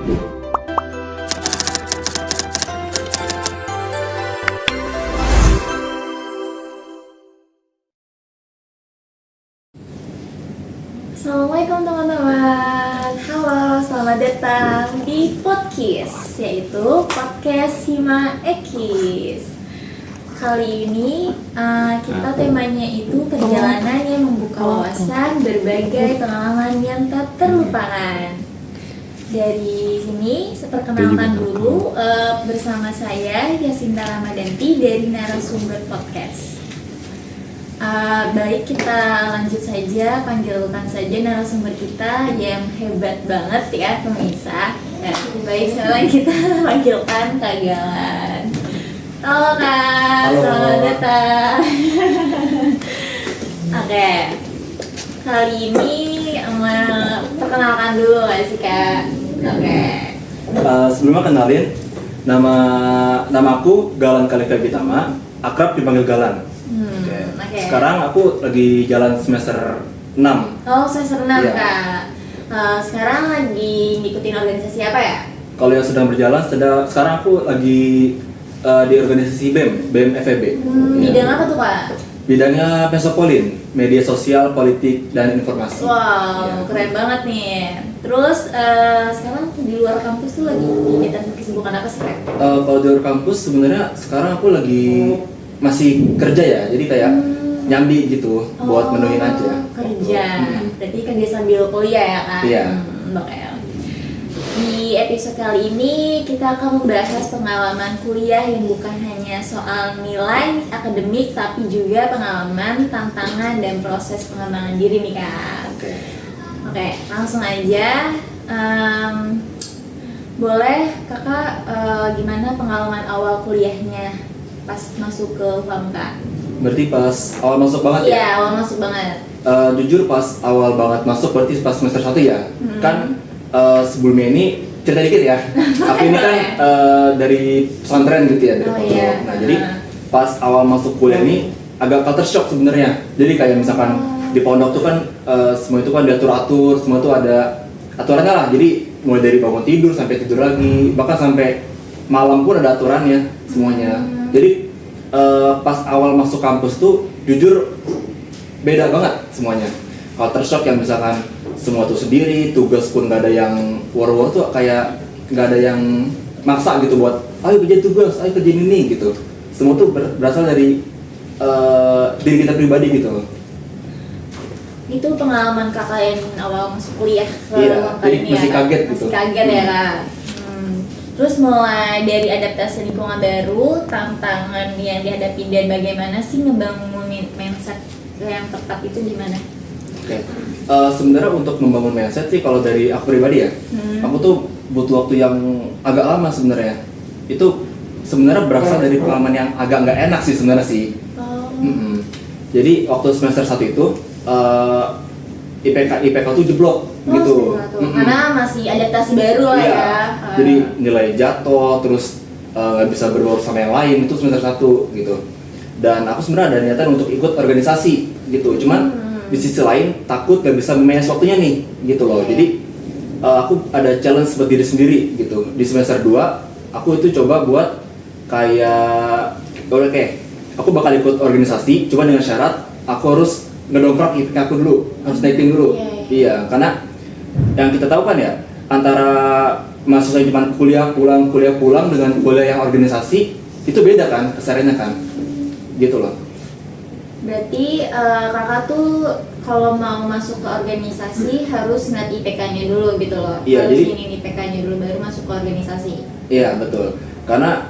Assalamualaikum teman-teman. Halo, selamat datang di podcast, yaitu podcast Hima Ekis. Kali ini kita temanya itu perjalanan yang membuka wawasan, berbagai pengalaman yang tak terlupakan. Dari sini, perkenalkan dulu bersama saya Yasinta Ramadanti dari Narasumber Podcast. Baik, kita lanjut saja, panggilkan saja narasumber kita yang hebat banget ya pemirsa. Baik, sekarang kita panggilkan Kak Galan. Halo Kak, halo. Selamat datang. Oke, kali ini perkenalkan dulu gak sih Kak? Oke. Sebelumnya kenalin, nama aku Galan Khalifa Bitama, akrab dipanggil Galan. Okay. Sekarang aku lagi jalan semester 6. Oh, semester 6 Iya. Kak. Sekarang lagi ngikutin organisasi apa ya? Kalau yang sedang berjalan, sekarang aku lagi di organisasi BEM FEB. Bidang apa tuh Kak? Bidangnya Mesopolin, media sosial, politik, dan informasi. Wow, keren banget nih. Terus sekarang di luar kampus tuh lagi kegiatan kesibukan apa sih Kak? Kalau di luar kampus sebenarnya sekarang aku lagi masih kerja ya, jadi kayak nyambi gitu buat menuhin aja. Kerja, berarti kerja sambil kuliah ya Kak? Iya. Oke. Di episode kali ini kita akan membahas pengalaman kuliah yang bukan hanya soal nilai akademik, tapi juga pengalaman, tantangan, dan proses pengembangan diri nih Kak. Oke, langsung aja. Boleh Kakak gimana pengalaman awal kuliahnya pas masuk ke UHAM Kak? Berarti pas awal masuk banget ya? Iya, awal masuk banget. Jujur pas awal banget masuk berarti pas semester 1 ya. Kan sebelumnya ini cerita dikit ya. Aku ini kan dari pesantren gitu ya, dari pondok. Iya. Nah, jadi pas awal masuk kuliah ini agak culture shock sebenarnya. Jadi kayak misalkan di pondok tuh kan semua itu kan diatur-atur, semua tuh ada aturannya lah. Jadi mulai dari bangun tidur sampai tidur lagi, bahkan sampai malam pun ada aturannya semuanya. Jadi pas awal masuk kampus tuh jujur beda banget semuanya. Culture shock yang misalkan semua tuh sendiri, tugas pun gak ada yang war-war tuh kayak gak ada yang maksa gitu buat ayo kerjain tugas, ayo kerjain ini gitu. Semua tuh berasal dari diri kita pribadi gitu. Itu pengalaman Kakak yang awal masuk kuliah Iya, jadi masih kaget gitu. Masih kaget ya Kak. Terus mulai dari adaptasi lingkungan baru, tantangan yang dihadapi dan bagaimana sih ngebangun mindset yang tepat itu gimana? Oke. Sebenarnya untuk membangun mindset sih kalau dari aku pribadi ya, aku tuh butuh waktu yang agak lama sebenarnya. Itu sebenarnya berasal dari pengalaman yang agak nggak enak sih sebenarnya sih. Jadi waktu semester 1 itu IPK tuh jeblok gitu. Karena masih adaptasi baru lah ya. Jadi nilai jatuh, terus nggak bisa berbaur sama yang lain itu semester 1 gitu. Dan aku sebenarnya ada niatan untuk ikut organisasi gitu. Cuman di sisi lain takut nggak bisa memanage waktunya nih gitu loh. Jadi aku ada challenge buat diri sendiri gitu. Di semester 2 aku itu coba buat kayak oke, aku bakal ikut organisasi, cuma dengan syarat aku harus ngedongkrak IPK aku dulu, harus naikin dulu. Iya, karena yang kita tahu kan ya, antara mahasiswa cuma kuliah pulang dengan kuliah yang organisasi itu beda kan, kesehariannya kan, gitu loh. Berarti Kakak tuh kalau mau masuk ke organisasi harus ngeliat IPK-nya dulu gitu loh. Iya, harus jadi ingin IPK-nya dulu baru masuk ke organisasi. Iya betul, karena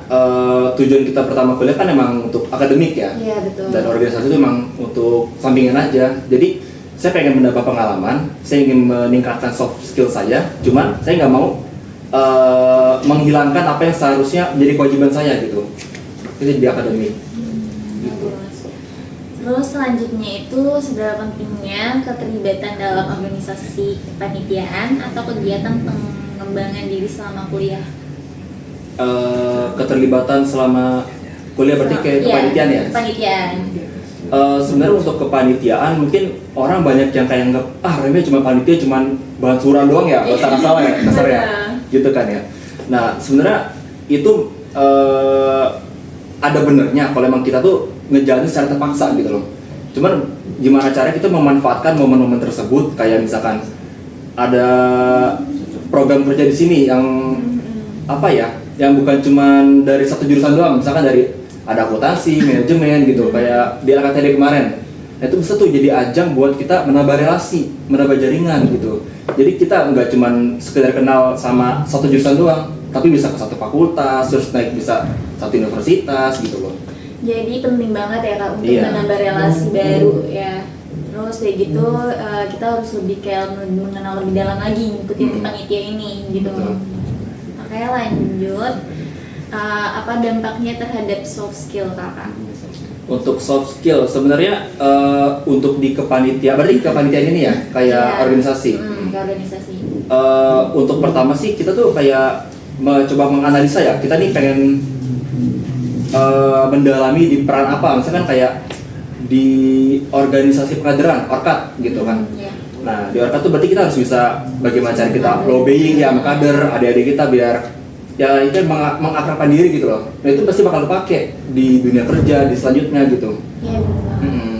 tujuan kita pertama kuliah kan emang untuk akademik ya. Iya betul. Dan organisasi itu emang untuk sampingan aja. Jadi saya pengen mendapat pengalaman, saya ingin meningkatkan soft skill saya, cuman saya nggak mau menghilangkan apa yang seharusnya menjadi kewajiban saya gitu. Itu di akademik. Terus selanjutnya itu seberapa pentingnya keterlibatan dalam organisasi kepanitiaan atau kegiatan pengembangan diri selama kuliah? Keterlibatan selama kuliah berarti kayak kepanitiaan ya? Kepanitiaan. Sebenarnya untuk kepanitiaan mungkin orang banyak yang kayak anggap remeh cuma panitia cuma bahan surah doang ya, bahasa salah ya kasar ya. gitu kan ya. Nah sebenarnya itu ada benernya kalau emang kita tuh ngejalanin secara terpaksa gitu loh. Cuman gimana cara kita memanfaatkan momen-momen tersebut, kayak misalkan ada program kerja di sini yang apa ya, yang bukan cuman dari satu jurusan doang, misalkan dari ada akuntansi, manajemen gitu, kayak di LKTD kemarin. Nah, itu bisa tuh jadi ajang buat kita menambah relasi, menambah jaringan gitu. Jadi kita nggak cuman sekedar kenal sama satu jurusan doang, tapi bisa ke satu fakultas, terus naik bisa satu universitas gitu loh. Jadi penting banget ya Kak untuk Iya. menambah relasi baru ya. Terus kayak gitu kita harus lebih kayak mengenal lebih dalam lagi ngikutin panitia ini gitu. Betul. Oke, lanjut. Apa dampaknya terhadap soft skill Kakak? Untuk soft skill sebenarnya untuk di kepanitiaan, berarti kepanitiaan ini ya kayak Iya. organisasi. Kayak organisasi. Untuk pertama sih kita tuh kayak mencoba menganalisa ya, kita nih pengen mendalami di peran apa, misalkan kayak di organisasi pengkaderan, orkat gitu kan. Iya. Nah di orkat tuh berarti kita harus bisa bagaimana cara kita lobbying ya mengkader adik-adik kita biar ya itu mengakrabkan diri gitu loh. Nah itu pasti bakal dipakai di dunia kerja di selanjutnya gitu. Iya benar banget. Mm-mm.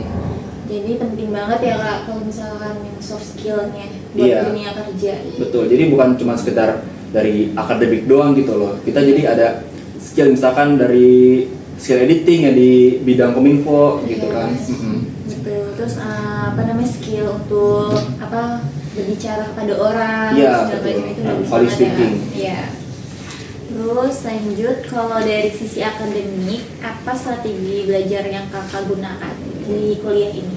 Jadi penting banget ya Kak kalau misalkan yang soft skillnya buat Iya. dunia kerja. Betul, jadi bukan cuma sekedar dari akademik doang gitu loh. Kita jadi ada skill misalkan dari skill editing ya di bidang kominfo gitu kan. Betul. Terus apa namanya skill untuk apa berbicara kepada orang, Iya, segala betul. macam itu bagus Public banget ya. speaking. Iya. Terus lanjut kalau dari sisi akademik, apa strategi belajar yang Kakak gunakan di kuliah ini?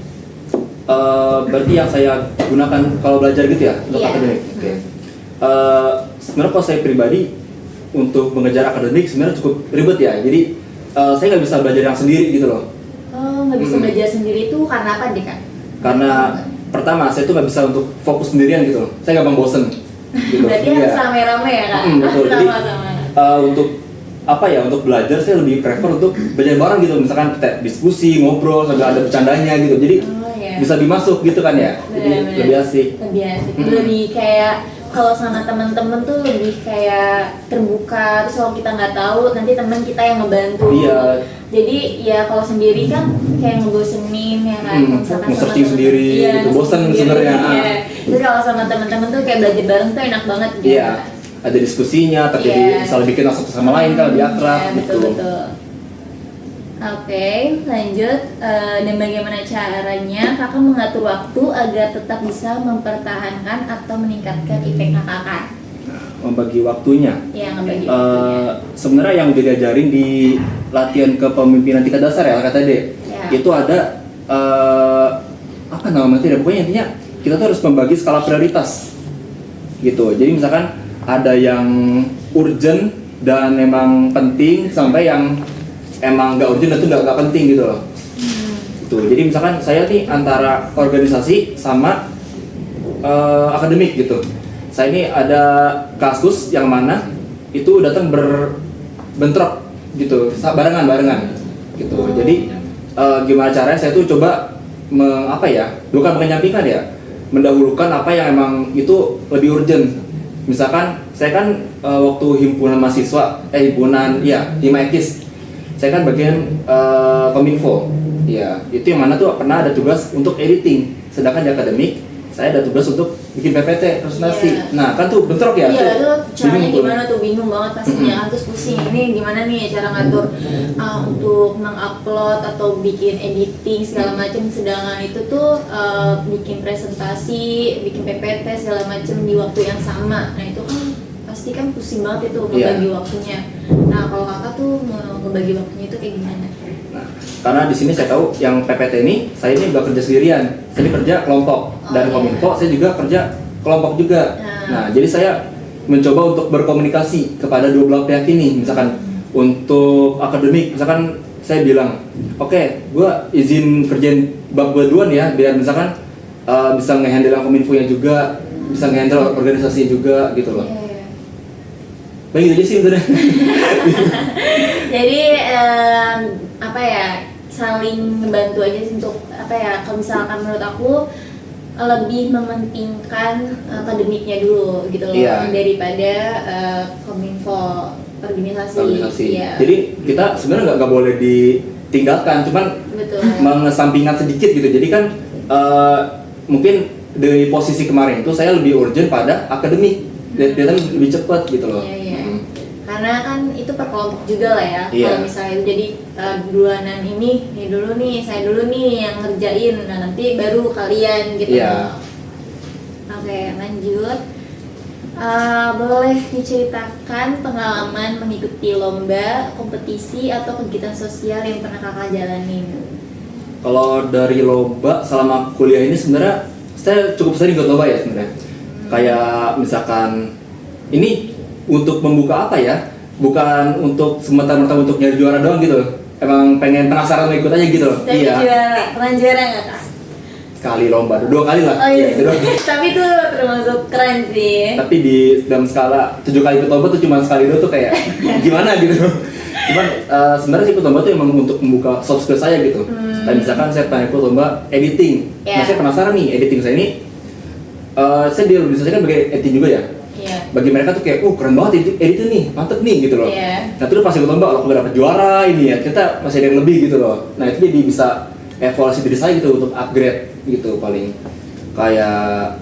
Berarti yang saya gunakan kalau belajar gitu ya untuk Iya. akademik. Oke. Sebenarnya kalau saya pribadi untuk mengejar akademik sebenarnya cukup ribet ya. Jadi saya nggak bisa belajar yang sendiri gitu loh. Oh, nggak bisa belajar sendiri itu karena apa deh Kak? Karena pertama saya tuh nggak bisa untuk fokus sendirian gitu loh. Saya gampang bosen. Gitu. Berarti harus rame-rame ya Kak? Betul. Jadi Sama-sama. untuk apa ya, untuk belajar saya lebih prefer untuk belajar bareng gitu, misalkan kita diskusi, ngobrol sambil ada bercandanya gitu. Jadi Oh, iya. bisa dimasuk gitu kan ya. Jadi Benar-benar. lebih asik. Lebih asik. Lebih kayak kalau sama teman-teman tuh lebih kayak terbuka. Terus kalau kita nggak tahu nanti teman kita yang ngebantu. Iya. Jadi ya kalau sendiri kan kayak ngebosenin ya kan. Kalau misalkan sama nge-searching temen- sendiri iya, gitu, nge-searching bosan sendiri, sebenarnya. iya. Terus kalau sama teman-teman tuh kayak belajar bareng tuh enak banget gitu. Iya. Ada diskusinya, terjadi Iya. bisa bikin satu sama lain kan lebih akrab Iya, gitu. betul-betul. Oke, lanjut. Dan bagaimana caranya Kakak mengatur waktu agar tetap bisa mempertahankan atau meningkatkan IPK Kakak? Membagi waktunya. Ya, ngebagi waktunya. Sebenarnya yang udah diajarin di latihan kepemimpinan tingkat dasar ya LKTD, Ya. itu ada apa namanya tidak, pokoknya intinya kita tuh harus membagi skala prioritas gitu. Jadi misalkan ada yang urgent dan memang penting sampai yang emang nggak urgent itu nggak penting gitu loh. Gitu. Jadi misalkan saya nih antara organisasi sama akademik gitu. Saya ini ada kasus yang mana itu datang berbentrok gitu, barengan gitu. Jadi gimana caranya saya tuh coba bukan menyampingkan ya, mendahulukan apa yang emang itu lebih urgent. Misalkan saya kan waktu himpunan mahasiswa, Himaekis, saya kan bagian kominfo. Ya, itu yang mana tuh pernah ada tugas untuk editing, sedangkan di akademik saya ada tugas untuk bikin PPT presentasi. Iya. Nah kan tuh bentrok ya. Iya, itu caranya bingung tuh. gimana tuh, bingung banget pastinya kan, terus pusing ini gimana nih cara ngatur untuk mengupload atau bikin editing segala macam, sedangkan itu tuh bikin presentasi, bikin PPT segala macam di waktu yang sama. Nah itu kan pasti kan pusing banget itu ngebagi Iya. waktunya. Nah kalau Kakak tuh mau ngebagi waktunya itu kayak gimana? Nah, karena di sini saya tahu yang PPT ini saya ini nggak kerja sendirian, saya ini kerja kelompok. Dan iya. kominfo saya juga kerja kelompok juga. Nah, jadi saya mencoba untuk berkomunikasi kepada dua belah pihak ini. Misalkan untuk akademik, misalkan saya bilang, oke, gue izin kerjain bab gue duluan ya, biar misalkan bisa ngehandle kominfo nya juga, bisa ngehandle organisasi juga gitu loh. Iya. Baik aja sih sebenarnya. Jadi apa ya, saling membantu aja sih untuk apa ya, kalau misalkan menurut aku lebih mementingkan akademiknya dulu gitu loh, Iya. daripada kominfo organisasi. Iya. Jadi kita sebenarnya nggak boleh ditinggalkan, cuman Betul. mengesampingkan sedikit gitu. Jadi kan mungkin dari posisi kemarin itu saya lebih urgent pada akademik, dia lebih cepat gitu loh. Iya, iya. Karena kan itu per kelompok juga lah ya. Iya. Kalau misalnya jadi duluanan ini dulu nih, saya dulu nih yang ngerjain, nah nanti baru kalian gitu. Iya. Oke, lanjut. Boleh diceritakan pengalaman mengikuti lomba, kompetisi atau kegiatan sosial yang pernah kakak jalanin? Kalau dari lomba selama kuliah ini sebenarnya saya cukup sering ikut lomba ya sebenarnya. Kayak misalkan ini untuk membuka apa ya? Bukan untuk semata-mata untuk nyari juara doang gitu. Emang pengen penasaran mau ikut aja gitu. Tapi juara, pernah juara nggak kak? Sekali lomba, 2 kali lah. Oh iya. Gitu. Tapi itu termasuk keren sih. Tapi di dalam skala 7 kali ikut lomba tuh cuma sekali doang tuh kayak gimana gitu. Cuman sebenarnya sih ikut lomba tuh emang untuk membuka soft skill saya gitu. Kayak misalkan saya pernah ikut lomba editing. Nah, saya penasaran nih editing saya ini. Saya di organisasi kan sebagai editing juga ya. Iya. Bagi mereka tuh kayak, keren banget editing nih, mantep nih gitu loh. Iya. Nah terus pas ikut lomba, kalau aku dapet juara ini ya, kita masih ada yang lebih gitu loh. Nah itu jadi bisa evaluasi diri saya gitu untuk upgrade gitu paling. Kayak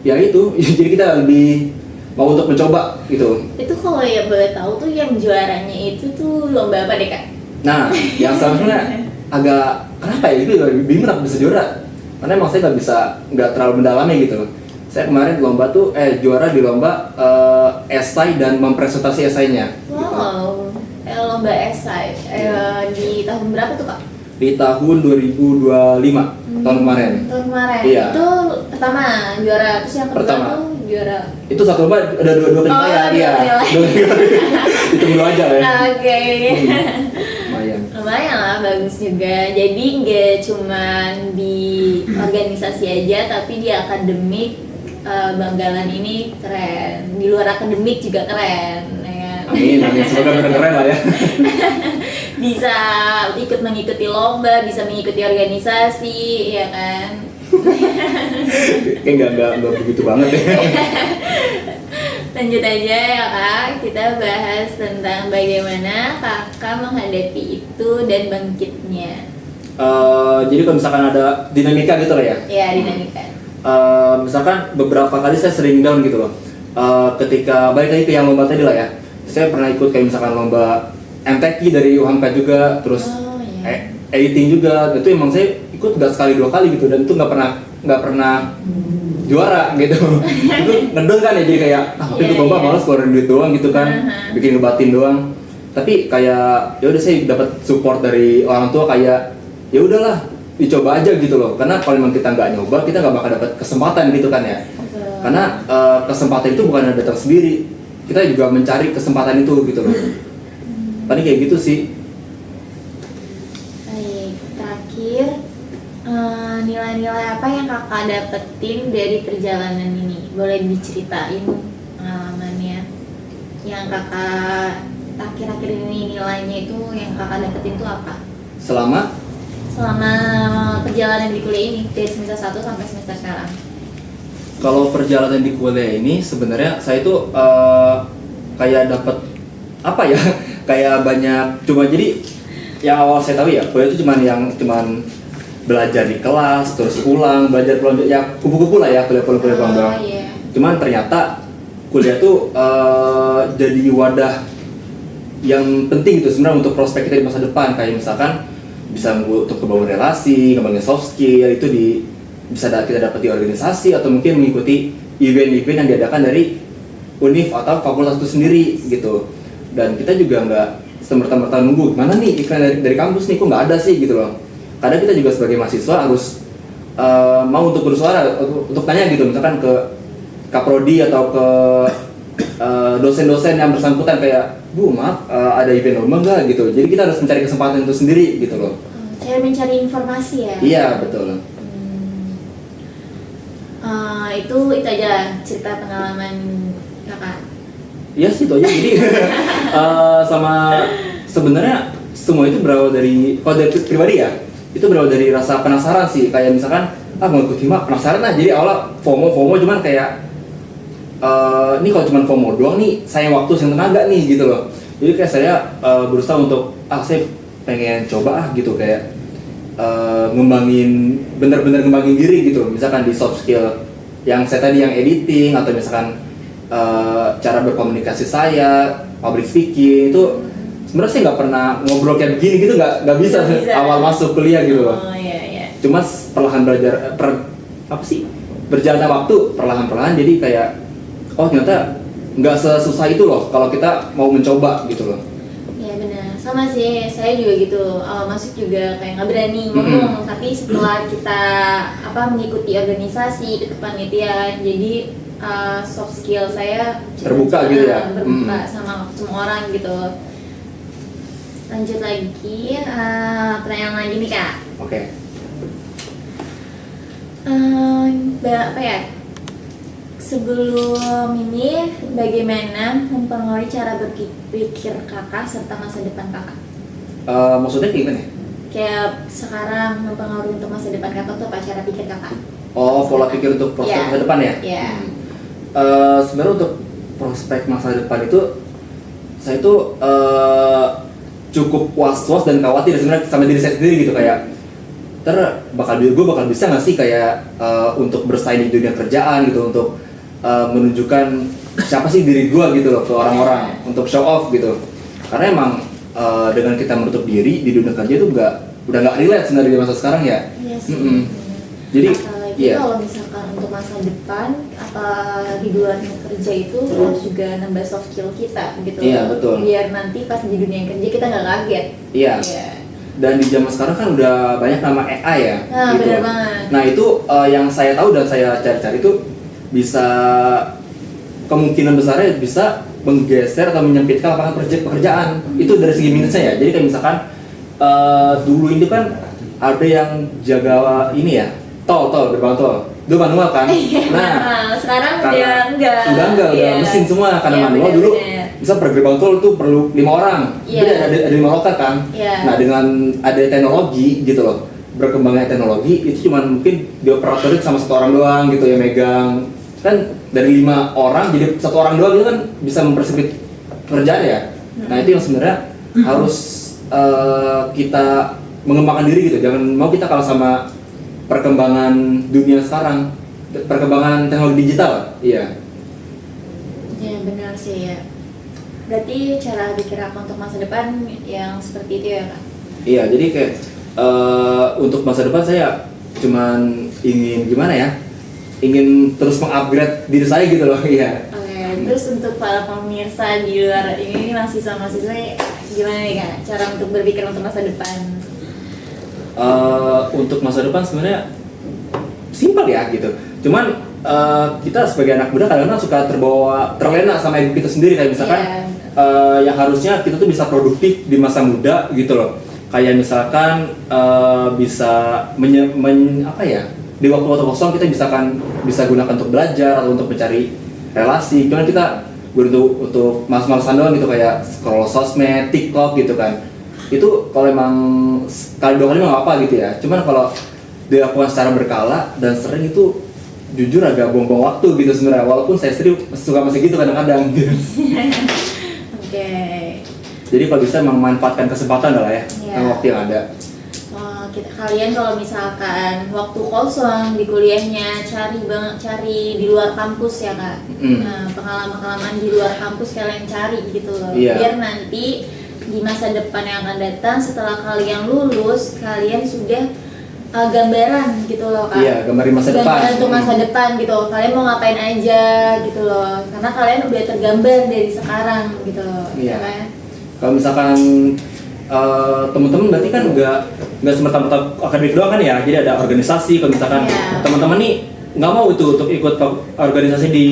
ya itu, jadi kita lebih mau untuk mencoba gitu. Itu kalau ya boleh tahu tuh yang juaranya itu tuh lomba apa deh kak? Nah, yang sebenarnya agak kenapa ya itu bingung aku bisa juara. Karena emang saya nggak terlalu mendalami gitu. Saya kemarin juara di lomba esai dan mempresentasi esainya. Wow, lomba esai di tahun berapa tuh kak? Di tahun 2025 tahun kemarin. Tahun kemarin. Iya. Itu pertama juara, terus yang kedua Pertama. tuh juara. Itu satu lomba ada dua pencapaian, iya. Itu dulu aja ya. Oke. Lumayan. Lumayan lah, bagus juga. Jadi nggak cuman di organisasi aja, tapi di akademik Banggalan ini keren. Di luar akademik juga keren, ya. Amin. Semoga keren lah ya. Bisa ikut mengikuti lomba, bisa mengikuti organisasi, ya kan? Kayak nggak begitu banget ya. Lanjut aja ya kak, kita bahas tentang bagaimana kakak menghadapi itu dan bangkitnya. Jadi kalau misalkan ada dinamika gitu lah ya. Ya, dinamika. Misalkan beberapa kali saya sering down gitu loh. Ketika balik lagi ke yang lomba tadi lah ya. Saya pernah ikut kayak misalkan lomba MTQ dari UHAMKA juga, terus iya. editing juga. Itu emang saya ikut nggak sekali 2 kali gitu dan itu nggak pernah juara gitu. Itu ngedon kan ya, jadi kayak tapi ikut lomba malas keluarin duit doang gitu kan, bikin ngebatin doang. Tapi kayak ya udah saya dapat support dari orang tua kayak ya udahlah dicoba aja gitu loh, karena kalau memang kita nggak nyoba kita nggak bakal dapat kesempatan gitu kan ya. Karena kesempatan itu bukan datang sendiri, kita juga mencari kesempatan itu gitu loh. Paling kayak gitu sih. Baik, terakhir nilai-nilai apa yang kakak dapetin dari perjalanan ini? Boleh diceritain pengalamannya yang kakak akhir-akhir ini, nilainya itu yang kakak dapetin itu apa? Selama perjalanan di kuliah ini dari semester 1 sampai semester sekarang. kalau perjalanan di kuliah ini sebenarnya saya tuh kayak dapat apa ya? Kayak banyak, cuma jadi yang awal saya tahu ya kuliah itu cuman belajar di kelas terus pulang ya kupu-kupu lah ya kuliah pulang doang. Iya. Cuman ternyata kuliah tuh jadi wadah yang penting gitu sebenarnya untuk prospek kita di masa depan, kayak misalkan bisa untuk kebangun relasi, kembangin soft skill itu bisa kita dapat di organisasi atau mungkin mengikuti event-event yang diadakan dari univ atau fakultas itu sendiri gitu. Dan kita juga nggak semerta-merta nunggu mana nih event dari kampus nih kok nggak ada sih gitu loh. Kadang kita juga sebagai mahasiswa harus mau untuk bersuara, untuk tanya gitu misalkan ke kaprodi atau ke dosen-dosen yang bersangkutan kayak Bu maaf ada event lomba nggak gitu. Jadi kita harus mencari kesempatan itu sendiri gitu loh. Cara mencari informasi ya. Iya betul. Itu aja cerita pengalaman kakak. Iya sih itu aja. Jadi sama sebenarnya semua itu berawal dari kalau dari pribadi ya itu berawal dari rasa penasaran sih. Kayak misalkan mau ikut hima penasaran lah, jadi awalnya FOMO cuman kayak ini kalau cuma FOMO doang nih sayang waktu sayang tenaga nih gitu loh. Jadi kayak saya berusaha untuk saya pengen coba gitu kayak bener-bener ngembangin diri gitu, misalkan di soft skill yang saya tadi yang editing atau misalkan cara berkomunikasi saya, public speaking itu sebenarnya saya nggak pernah ngobrol kayak begini gitu, nggak bisa awal masuk kuliah gitu loh. Iya. Cuma perlahan belajar berjalannya waktu perlahan-perlahan jadi kayak ternyata nggak sesusah itu loh kalau kita mau mencoba gitu loh. Ya benar, sama sih, saya juga gitu. Awal masuk juga kayak nggak berani ngomong, tapi setelah kita mengikuti organisasi, kepanitiaan, jadi soft skill saya terbuka gitu ya, terbuka sama semua orang gitu. Lanjut lagi, pertanyaan lagi nih Kak. Oke. Apa ya? Sebelum ini, bagaimana mempengaruhi cara berpikir kakak serta masa depan kakak? Maksudnya gimana? Kayak sekarang mempengaruhi untuk masa depan kakak tuh apa cara pikir kakak? Pola pikir untuk prospek masa depan ya? Iya. Sebenarnya untuk prospek masa depan itu saya itu cukup was-was dan khawatir sebenarnya sama diri saya sendiri gitu, kayak gue bakal bisa nggak sih kayak untuk bersaing di dunia kerjaan gitu, untuk menunjukkan siapa sih diri gue gitu loh ke orang-orang, untuk show off gitu. Karena emang dengan kita menutup diri di dunia kerja itu udah nggak relate sebenarnya di masa sekarang ya. Iya sih. Jadi kalau misalkan untuk masa depan di luar kerja itu harus juga nambah soft skill kita gitu. Iya betul. Biar nanti pas di dunia kerja kita nggak kaget. Iya. Dan di zaman sekarang kan udah banyak nama AI ya. Nah, gitu. benar banget. Nah itu yang saya tahu dan saya cari-cari itu bisa kemungkinan besarnya bisa menggeser atau menyempitkan lapangan pekerjaan. Itu dari segi minusnya ya. Jadi kayak misalkan dulu itu kan ada yang jaga ini ya, gerbang tol. Itu manual kan. Nah, sekarang udah enggak. Udah mesin semua karena manual dulu. Bisa per gerbang tol itu perlu 5 orang. Jadi ada 5 loket kan. Nah, dengan ada teknologi gitu loh. Berkembangnya teknologi itu cuma mungkin di operator itu sama 1 orang doang gitu yang megang. Kan dari 5 orang jadi 1 orang doang itu kan bisa mempersempit pekerjaan ya. Nah, itu yang sebenarnya harus kita mengembangkan diri gitu. Jangan mau kita kalah sama perkembangan dunia sekarang, perkembangan teknologi digital. Iya. Ya benar sih ya. Berarti cara pikir aku untuk masa depan yang seperti itu ya Kak? Iya, jadi kayak untuk masa depan saya cuman ingin gimana ya? Ingin terus mengupgrade diri saya gitu loh. Iya. Oke, terus untuk para pemirsa di luar ini masih sama saya gimana nih Kak? Cara untuk berpikir untuk masa depan? Untuk masa depan sebenarnya simpel ya gitu. Cuman kita sebagai anak muda kadang-kadang suka terlena sama ego kita sendiri, kayak misalkan yang harusnya kita tuh bisa produktif di masa muda gitu loh. Kayak misalkan bisa di waktu-waktu kosong kita bisa gunakan untuk belajar atau untuk mencari relasi. Cuman kita untuk malas-malasan doang gitu, kayak scroll sosmed, TikTok gitu kan. Itu kalau emang sekali 2 kali mah nggak apa gitu ya. Cuman kalau dilakukan secara berkala dan sering itu jujur agak buang-buang waktu gitu sebenarnya. Walaupun saya sendiri suka masih gitu kadang-kadang gitu. Oke. Jadi kalau bisa memanfaatkan kesempatan lah ya, waktu yang ada. Kalian kalau misalkan waktu kosong di kuliahnya cari di luar kampus ya Kak. Nah, pengalaman-pengalaman di luar kampus kalian cari gitu loh. Biar nanti di masa depan yang akan datang setelah kalian lulus, kalian sudah gambaran gitu loh Kak. Iya, gambarin masa depan. Gambaran untuk masa depan gitu. Kalian mau ngapain aja gitu loh. Karena kalian udah tergambar dari sekarang gitu loh. Iya. Kan? Kalau misalkan teman-teman berarti kan nggak semerta-merta akademik doang kan ya. Jadi ada organisasi. Kalau misalkan teman-teman nih nggak mau itu untuk ikut organisasi di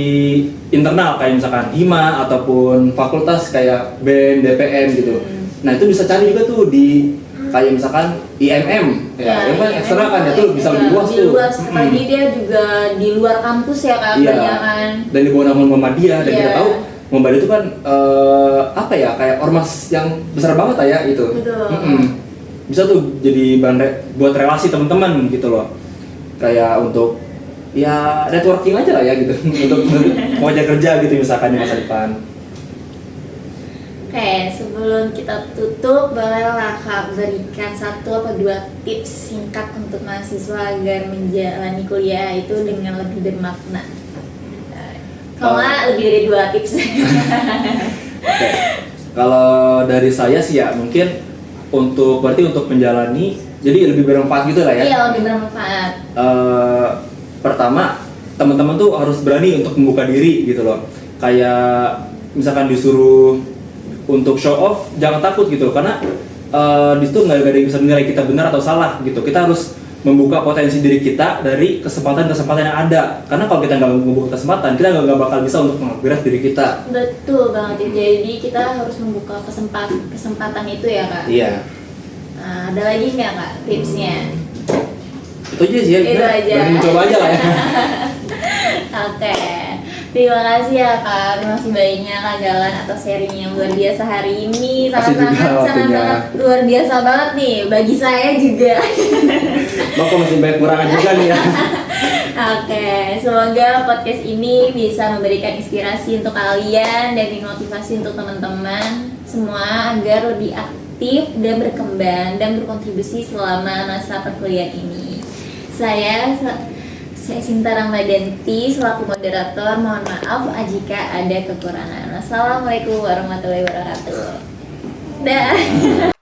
internal kayak misalkan hima ataupun fakultas kayak BEM, DPM gitu. Nah itu bisa cari juga tuh di kayak misalkan IMM ya, yang kan eksternal kan ya tuh bisa lebih luas tuh. Apalagi dia juga di luar kampus ya Kak, kebanyakan. Dan di bawah nama Muhammadiyah dan kita tahu Muhammadiyah itu kan kayak ormas yang besar banget ya itu. Betul. Bisa tuh jadi bahan buat relasi teman-teman gitu loh. kayak untuk ya networking aja lah ya gitu untuk mau aja kerja gitu misalkan di masa depan. Oke, sebelum kita tutup, bolehlah Kak berikan 1 atau 2 tips singkat untuk mahasiswa agar menjalani kuliah itu dengan lebih bermakna. Kalau nggak lebih dari 2 tips. Oke. Kalau dari saya sih ya mungkin berarti untuk menjalani jadi lebih bermanfaat gitu lah ya. Iya, lebih bermanfaat. Pertama, teman-teman tuh harus berani untuk membuka diri gitu loh. Kayak misalkan disuruh untuk show off, jangan takut gitu karena di situ nggak ada yang bisa menilai kita benar atau salah gitu. Kita harus membuka potensi diri kita dari kesempatan-kesempatan yang ada. Karena kalau kita nggak membuka kesempatan, kita nggak bakal bisa untuk mengupgrade diri kita. Betul banget. Jadi kita harus membuka kesempatan itu ya Kak. Iya. Nah, ada lagi nggak Kak tipsnya? Itu aja sih ya. Itu aja. Berani coba aja lah ya. Oke, terima kasih ya Kak. Terima kasih banyak Kak Galan atas sharing yang luar biasa hari ini. Kasih juga waktunya. Sangat luar biasa banget nih bagi saya juga. Kok masih banyak kurangan juga nih ya. Oke, semoga podcast ini bisa memberikan inspirasi untuk kalian dan motivasi untuk teman-teman semua agar lebih aktif dan berkembang dan berkontribusi selama masa perkuliahan ini. Saya Sinta Ramadhanti selaku moderator, mohon maaf jika ada kekurangan. Wassalamualaikum warahmatullahi wabarakatuh. Dah.